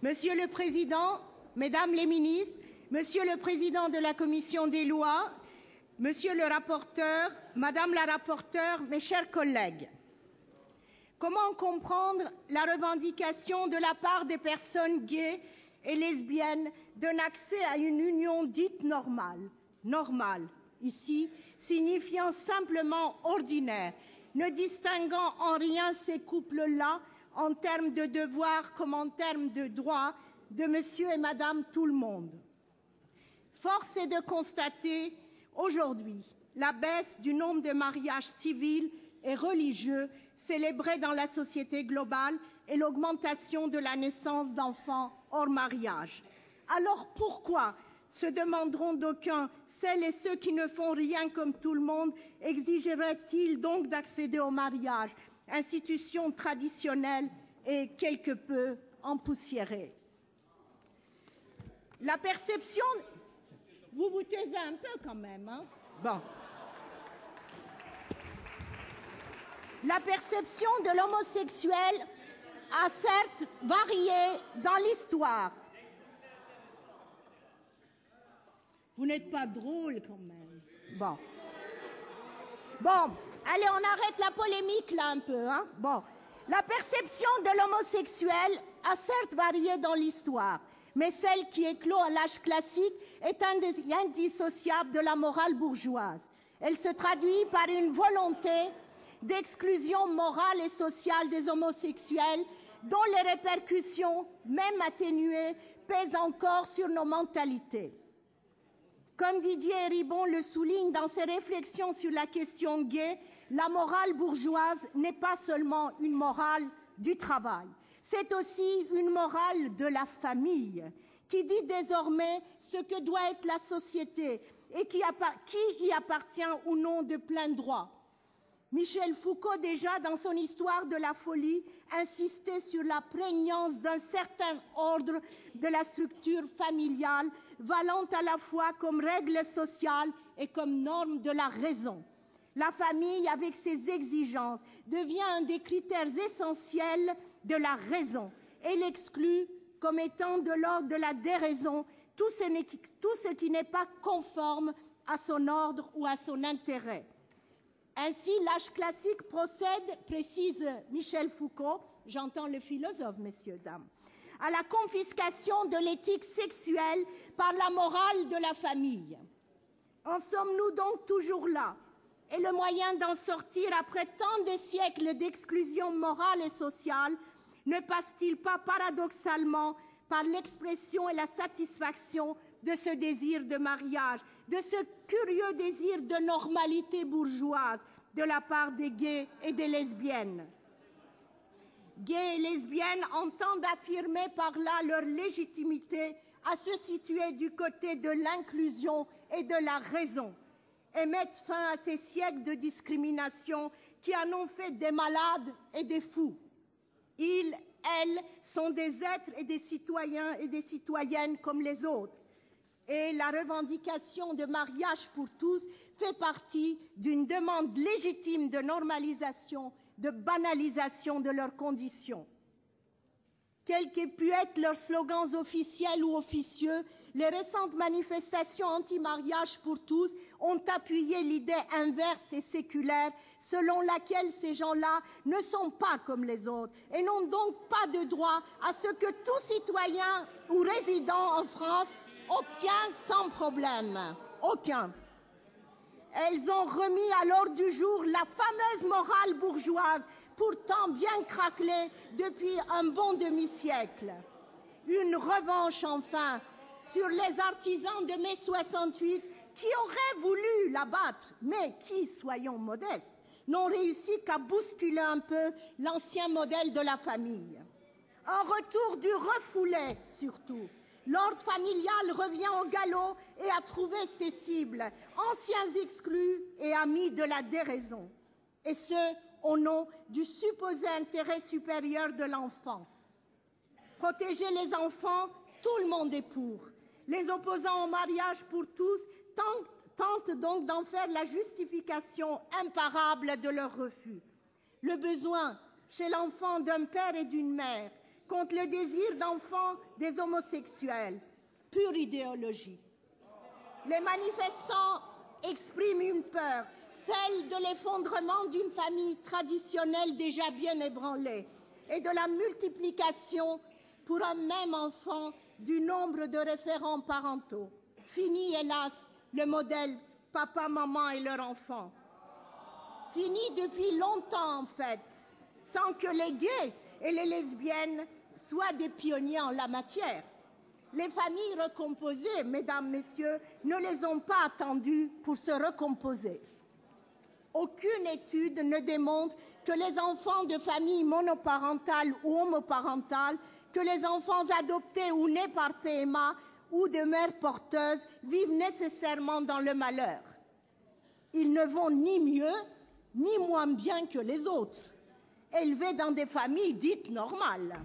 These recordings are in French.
Monsieur le Président, Mesdames les ministres, Monsieur le Président de la Commission des lois, Monsieur le rapporteur, Madame la rapporteure, mes chers collègues, comment comprendre la revendication de la part des personnes gays et lesbiennes d'un accès à une union dite normale, ici, signifiant simplement ordinaire, ne distinguant en rien ces couples-là en termes de devoirs comme en termes de droits de monsieur et madame tout le monde. Force est de constater aujourd'hui la baisse du nombre de mariages civils et religieux célébrés dans la société globale et l'augmentation de la naissance d'enfants hors mariage. Alors pourquoi, se demanderont d'aucuns, celles et ceux qui ne font rien comme tout le monde exigeraient-ils donc d'accéder au mariage, institution traditionnelle et quelque peu empoussiérée? La perception... Vous vous taisez un peu quand même, hein? Bon. La perception de l'homosexuel a certes varié dans l'histoire. Vous n'êtes pas drôle quand même. Bon. Bon, allez, on arrête la polémique là un peu, hein? Bon. La perception de l'homosexuel a certes varié dans l'histoire, mais celle qui éclot à l'âge classique est indissociable de la morale bourgeoise. Elle se traduit par une volonté d'exclusion morale et sociale des homosexuels, dont les répercussions, même atténuées, pèsent encore sur nos mentalités. Comme Didier Eribon le souligne dans ses réflexions sur la question gay, la morale bourgeoise n'est pas seulement une morale du travail. C'est aussi une morale de la famille, qui dit désormais ce que doit être la société et qui y appartient ou non de plein droit. Michel Foucault, déjà dans son Histoire de la folie, insistait sur la prégnance d'un certain ordre de la structure familiale, valant à la fois comme règle sociale et comme norme de la raison. La famille, avec ses exigences, devient un des critères essentiels de la raison et l'exclut comme étant de l'ordre de la déraison, tout ce qui n'est pas conforme à son ordre ou à son intérêt. Ainsi, l'âge classique procède, précise Michel Foucault, j'entends le philosophe, messieurs, dames, à la confiscation de l'éthique sexuelle par la morale de la famille. En sommes-nous donc toujours là? Et le moyen d'en sortir après tant de siècles d'exclusion morale et sociale ne passe-t-il pas paradoxalement par l'expression et la satisfaction de ce désir de mariage, de ce curieux désir de normalité bourgeoise de la part des gays et des lesbiennes? Gays et lesbiennes entendent affirmer par là leur légitimité à se situer du côté de l'inclusion et de la raison et mettre fin à ces siècles de discrimination qui en ont fait des malades et des fous. Ils, elles, sont des êtres et des citoyens et des citoyennes comme les autres. Et la revendication de mariage pour tous fait partie d'une demande légitime de normalisation, de banalisation de leurs conditions. Quels qu'aient pu être leurs slogans officiels ou officieux, les récentes manifestations anti-mariage pour tous ont appuyé l'idée inverse et séculaire selon laquelle ces gens-là ne sont pas comme les autres et n'ont donc pas de droit à ce que tout citoyen ou résident en France obtient sans problème. Aucun. Elles ont remis à l'ordre du jour la fameuse morale bourgeoise, pourtant bien craquelée depuis un bon demi-siècle. Une revanche, enfin, sur les artisans de mai 68 qui auraient voulu l'abattre, mais qui, soyons modestes, n'ont réussi qu'à bousculer un peu l'ancien modèle de la famille. Un retour du refoulé, surtout. L'ordre familial revient au galop et a trouvé ses cibles, anciens exclus et amis de la déraison. Et ce, au nom du supposé intérêt supérieur de l'enfant. Protéger les enfants, tout le monde est pour. Les opposants au mariage pour tous tentent donc d'en faire la justification imparable de leur refus. Le besoin chez l'enfant d'un père et d'une mère contre le désir d'enfant des homosexuels. Pure idéologie. Les manifestants expriment une peur, celle de l'effondrement d'une famille traditionnelle déjà bien ébranlée et de la multiplication pour un même enfant du nombre de référents parentaux. Fini, hélas, le modèle papa-maman et leur enfant. Fini depuis longtemps, en fait, sans que les gays et les lesbiennes soient des pionniers en la matière. Les familles recomposées, mesdames, messieurs, ne les ont pas attendues pour se recomposer. Aucune étude ne démontre que les enfants de familles monoparentales ou homoparentales, que les enfants adoptés ou nés par PMA ou de mères porteuses vivent nécessairement dans le malheur. Ils ne vont ni mieux ni moins bien que les autres, élevés dans des familles dites normales.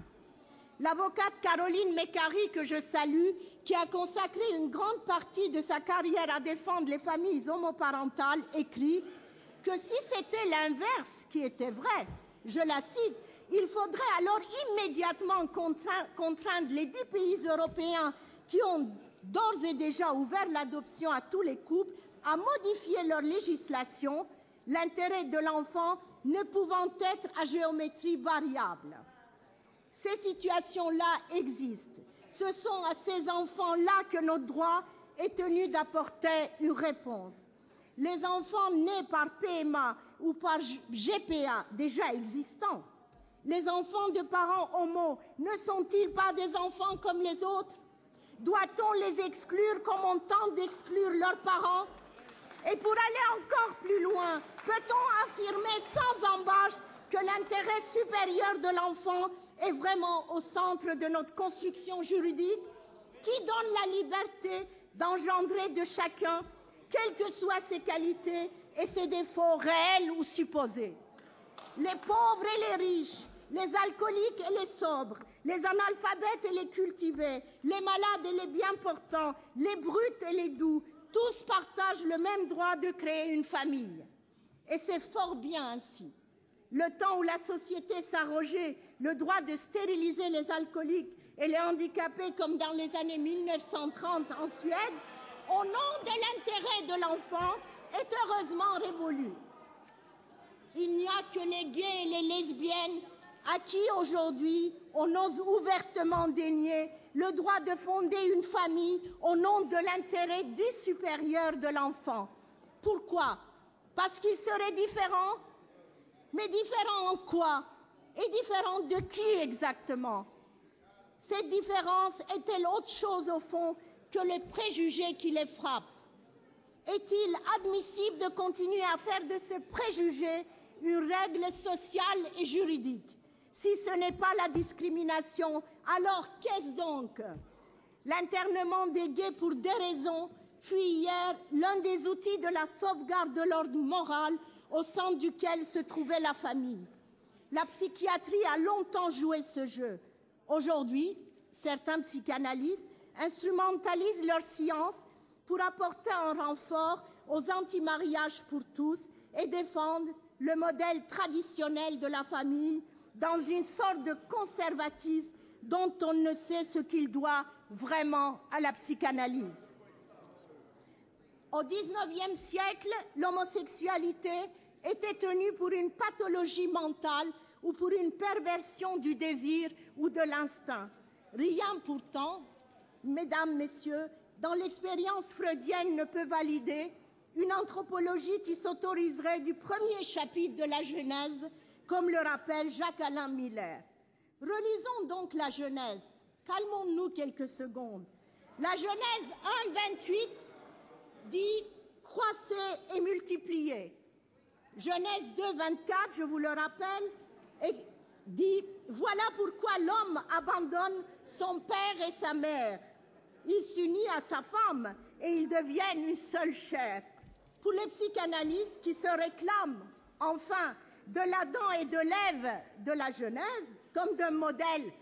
L'avocate Caroline Mécari, que je salue, qui a consacré une grande partie de sa carrière à défendre les familles homoparentales, écrit que si c'était l'inverse qui était vrai, je la cite, il faudrait alors immédiatement contraindre les 10 pays européens qui ont d'ores et déjà ouvert l'adoption à tous les couples à modifier leur législation, l'intérêt de l'enfant ne pouvant être à géométrie variable. Ces situations-là existent. Ce sont à ces enfants-là que notre droit est tenu d'apporter une réponse. Les enfants nés par PMA ou par GPA déjà existants, les enfants de parents homo ne sont-ils pas des enfants comme les autres? Doit-on les exclure comme on tente d'exclure leurs parents? Et pour aller encore plus loin, peut-on affirmer sans embâche que l'intérêt supérieur de l'enfant est vraiment au centre de notre construction juridique, qui donne la liberté d'engendrer de chacun, quelles que soient ses qualités et ses défauts réels ou supposés. Les pauvres et les riches, les alcooliques et les sobres, les analphabètes et les cultivés, les malades et les bien portants, les bruts et les doux, tous partagent le même droit de créer une famille. Et c'est fort bien ainsi. Le temps où la société s'arrogeait le droit de stériliser les alcooliques et les handicapés, comme dans les années 1930 en Suède, au nom de l'intérêt de l'enfant, est heureusement révolu. Il n'y a que les gays et les lesbiennes à qui aujourd'hui on ose ouvertement dénier le droit de fonder une famille au nom de l'intérêt dit supérieur de l'enfant. Pourquoi? Parce qu'ils seraient différents? Mais différents en quoi? Et différents de qui exactement? Cette différence est-elle autre chose au fond que les préjugés qui les frappent? Est-il admissible de continuer à faire de ce préjugé une règle sociale et juridique? Si ce n'est pas la discrimination, alors qu'est-ce donc? L'internement des gays pour des raisons fut hier l'un des outils de la sauvegarde de l'ordre moral au centre duquel se trouvait la famille. La psychiatrie a longtemps joué ce jeu. Aujourd'hui, certains psychanalystes instrumentalisent leur science pour apporter un renfort aux anti-mariages pour tous et défendent le modèle traditionnel de la famille dans une sorte de conservatisme dont on ne sait ce qu'il doit vraiment à la psychanalyse. Au XIXe siècle, l'homosexualité était tenue pour une pathologie mentale ou pour une perversion du désir ou de l'instinct. Rien pourtant, mesdames, messieurs, dans l'expérience freudienne ne peut valider une anthropologie qui s'autoriserait du premier chapitre de la Genèse, comme le rappelle Jacques-Alain Miller. Relisons donc la Genèse. Calmons-nous quelques secondes. La Genèse 1, 28 dit « croissez et multipliez ». Genèse 2, 24, je vous le rappelle, dit « voilà pourquoi l'homme abandonne son père et sa mère. Il s'unit à sa femme et ils deviennent une seule chair ». Pour les psychanalystes qui se réclament, enfin, de l'Adam et de l'Ève de la Genèse, comme d'un modèle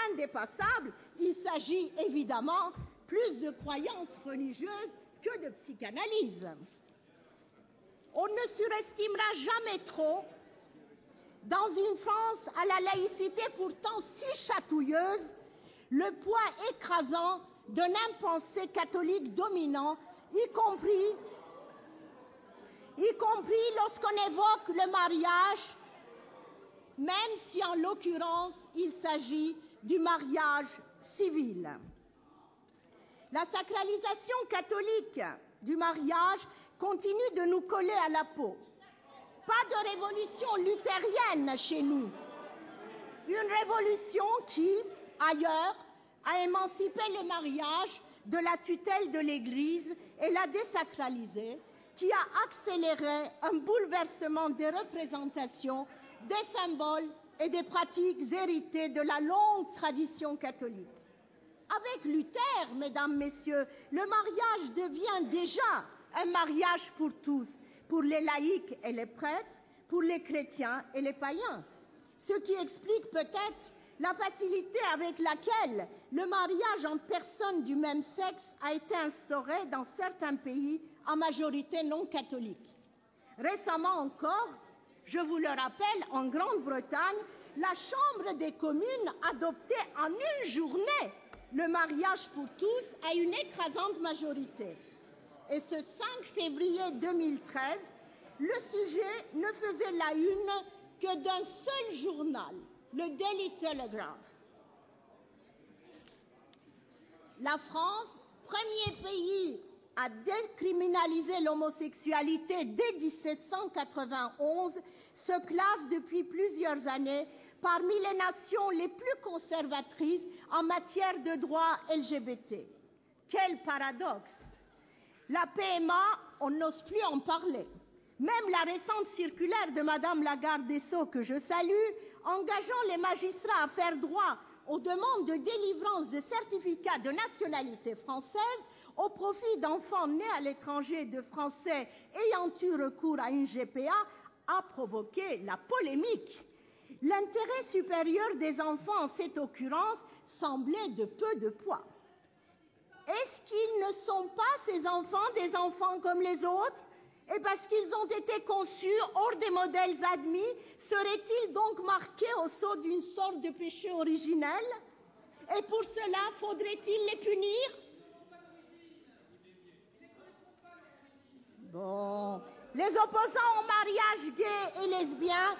indépassable, il s'agit évidemment plus de croyances religieuses que de psychanalyse. On ne surestimera jamais trop Dans une France à la laïcité pourtant si chatouilleuse, le poids écrasant d'un impensé catholique dominant, y compris lorsqu'on évoque le mariage, même si en l'occurrence il s'agit du mariage civil. La sacralisation catholique du mariage continue de nous coller à la peau. Pas de révolution luthérienne chez nous. Une révolution qui, ailleurs, a émancipé le mariage de la tutelle de l'Église et l'a désacralisé, qui a accéléré un bouleversement des représentations, des symboles et des pratiques héritées de la longue tradition catholique. Avec Luther, mesdames, messieurs, le mariage devient déjà un mariage pour tous, pour les laïcs et les prêtres, pour les chrétiens et les païens. Ce qui explique peut-être la facilité avec laquelle le mariage entre personnes du même sexe a été instauré dans certains pays à majorité non catholique. Récemment encore, je vous le rappelle, en Grande-Bretagne, la Chambre des communes adoptait en une journée le mariage pour tous à une écrasante majorité. Et ce 5 février 2013, le sujet ne faisait la une que d'un seul journal, le Daily Telegraph. La France, premier pays à décriminaliser l'homosexualité dès 1791, se classe depuis plusieurs années parmi les nations les plus conservatrices en matière de droits LGBT. Quel paradoxe! La PMA, on n'ose plus en parler. Même la récente circulaire de Madame la garde des Sceaux, que je salue, engageant les magistrats à faire droit aux demandes de délivrance de certificats de nationalité française au profit d'enfants nés à l'étranger de Français ayant eu recours à une GPA, a provoqué la polémique. L'intérêt supérieur des enfants en cette occurrence semblait de peu de poids. Est-ce qu'ils ne sont pas, ces enfants, des enfants comme les autres? Et parce qu'ils ont été conçus hors des modèles admis, seraient-ils donc marqués au sceau d'une sorte de péché originel? Et pour cela, faudrait-il les punir? Bon, les opposants au mariage gay et lesbien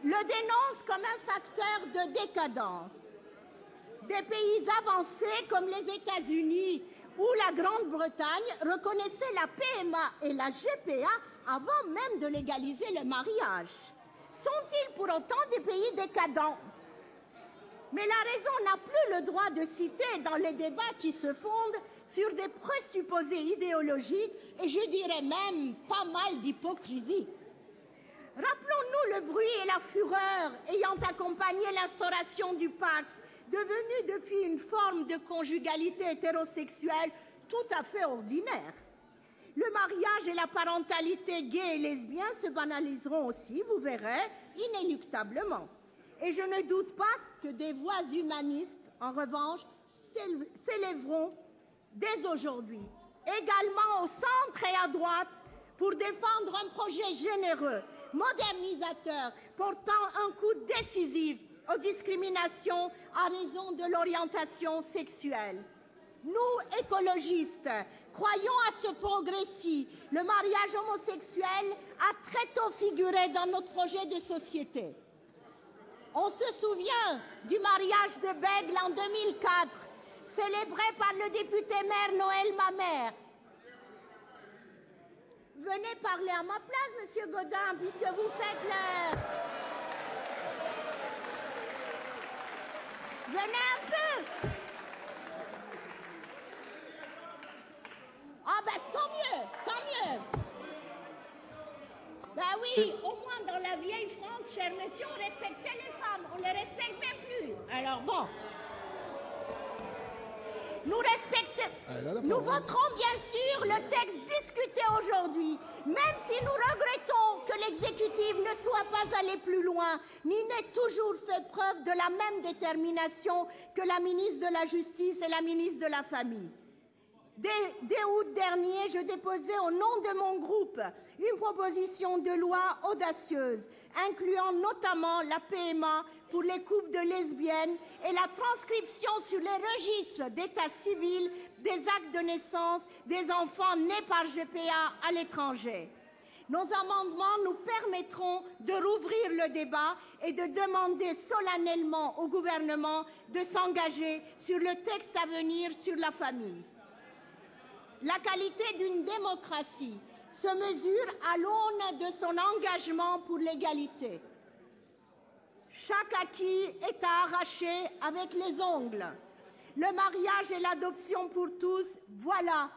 le dénoncent comme un facteur de décadence. Des pays avancés comme les États-Unis ou la Grande-Bretagne reconnaissaient la PMA et la GPA avant même de légaliser le mariage. Sont-ils pour autant des pays décadents? Mais la raison n'a plus le droit de citer dans les débats qui se fondent sur des présupposés idéologiques et je dirais même pas mal d'hypocrisie. Rappelons-nous le bruit et la fureur ayant accompagné l'instauration du Pacs, devenu depuis une forme de conjugalité hétérosexuelle tout à fait ordinaire. Le mariage et la parentalité gay et lesbien se banaliseront aussi, vous verrez, inéluctablement. Et je ne doute pas que des voix humanistes, en revanche, s'élèveront dès aujourd'hui, également au centre et à droite, pour défendre un projet généreux, modernisateur, portant un coup décisif aux discriminations à raison de l'orientation sexuelle. Nous, écologistes, croyons à ce progrès-ci. Le mariage homosexuel a très tôt figuré dans notre projet de société. On se souvient du mariage de Bègle en 2004, célébré par le député maire Noël Mamère. Venez parler à ma place, Monsieur Gaudin, puisque vous faites le... Venez un peu. Ah ben tant mieux, tant mieux. Ben oui, au moins dans la vieille France, cher monsieur, on respectait les femmes, on les respecte même plus. Alors bon. Nous voterons bien sûr le texte discuté aujourd'hui, même si nous regrettons que l'exécutif ne soit pas allé plus loin, ni n'ait toujours fait preuve de la même détermination que la ministre de la Justice et la ministre de la Famille. Dès août dernier, je déposais au nom de mon groupe une proposition de loi audacieuse, incluant notamment la PMA pour les couples de lesbiennes et la transcription sur les registres d'état civil des actes de naissance des enfants nés par GPA à l'étranger. Nos amendements nous permettront de rouvrir le débat et de demander solennellement au gouvernement de s'engager sur le texte à venir sur la famille. La qualité d'une démocratie se mesure à l'aune de son engagement pour l'égalité. Chaque acquis est à arracher avec les ongles. Le mariage et l'adoption pour tous, voilà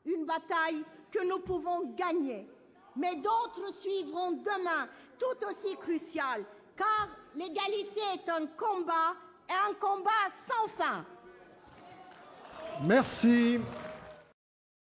une bataille que nous pouvons gagner. Mais d'autres suivront demain, tout aussi crucial, car l'égalité est un combat, et un combat sans fin. Merci.